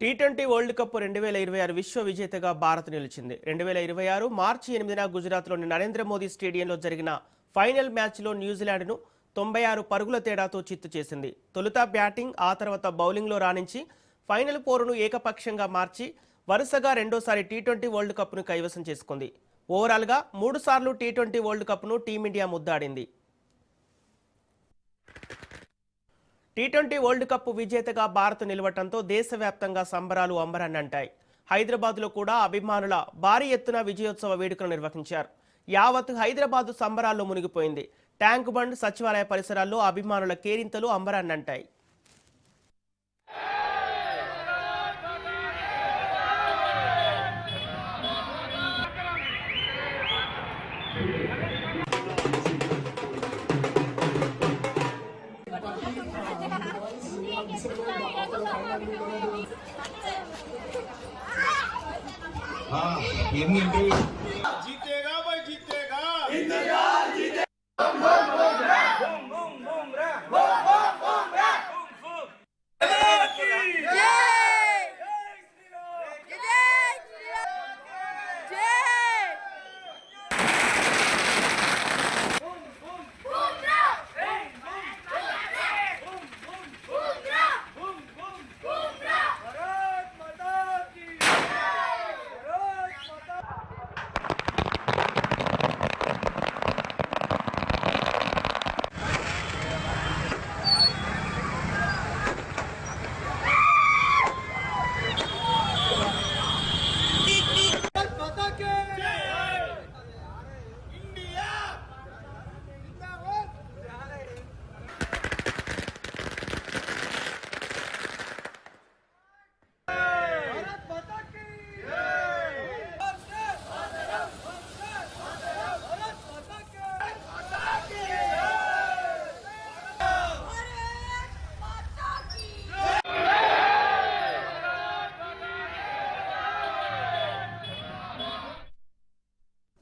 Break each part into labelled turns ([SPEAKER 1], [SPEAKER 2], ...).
[SPEAKER 1] T20 World cup 2026 విశ్వ విజేతగా భారత్ నిలిచింది. 2026 మార్చి 8న గుజరాత్లోని నరేంద్ర మోదీ స్టేడియంలో జరిగిన ఫైనల్ మ్యాచ్లో న్యూజిలాండ్ను 96 పరుగుల తేడాతో చిత్తు చేసింది. తొలుత బ్యాటింగ్, ఆ తర్వాత బౌలింగ్లో రాణించి ఫైనల్ పోరును ఏకపక్షంగా మార్చి వరుసగా రెండోసారి టీ20 వరల్డ్ కప్ను కైవసం చేసుకుంది. ఓవరాల్గా 3 సార్లు టీ20 వరల్డ్ కప్ను టీమిండియా ముద్దాడింది. టీ20 వరల్డ్ కప్ విజేతగా భారత్ నిలవటంతో దేశవ్యాప్తంగా సంబరాలు అంబరాన్నంటాయి. హైదరాబాద్లో కూడా అభిమానుల భారీ ఎత్తున విజయోత్సవ వేడుకలు నిర్వహించారు. యావత్ హైదరాబాద్ సంబరాల్లో మునిగిపోయింది. ట్యాంక్ బండ్, సచివాలయ పరిసరాల్లో అభిమానుల కేరింతలు అంబరాన్నంటాయి.
[SPEAKER 2] जीतेगा भाई, जीतेगा।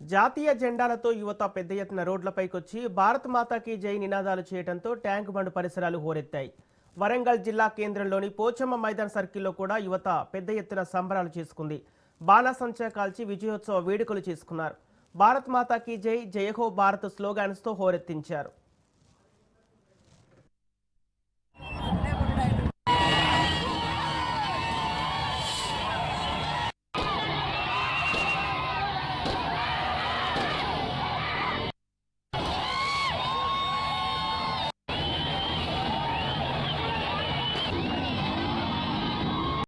[SPEAKER 1] జాతీయ జెండాలతో యువత పెద్ద ఎత్తున రోడ్లపైకొచ్చి భారత్ మాతాకి జై నినాదాలు చేయడంతో ట్యాంక్ బండ్ పరిసరాలు హోరెత్తాయి. వరంగల్ జిల్లా కేంద్రంలోని పోచమ్మ మైదాన్ సర్కిల్లో కూడా యువత పెద్ద ఎత్తున సంబరాలు చేసుకుంది. బాణాసంచా కాల్చి విజయోత్సవ వేడుకలు చేసుకున్నారు. భారత్ మాతాకి జై, జయహో భారత్ స్లోగాన్స్తో హోరెత్తించారు.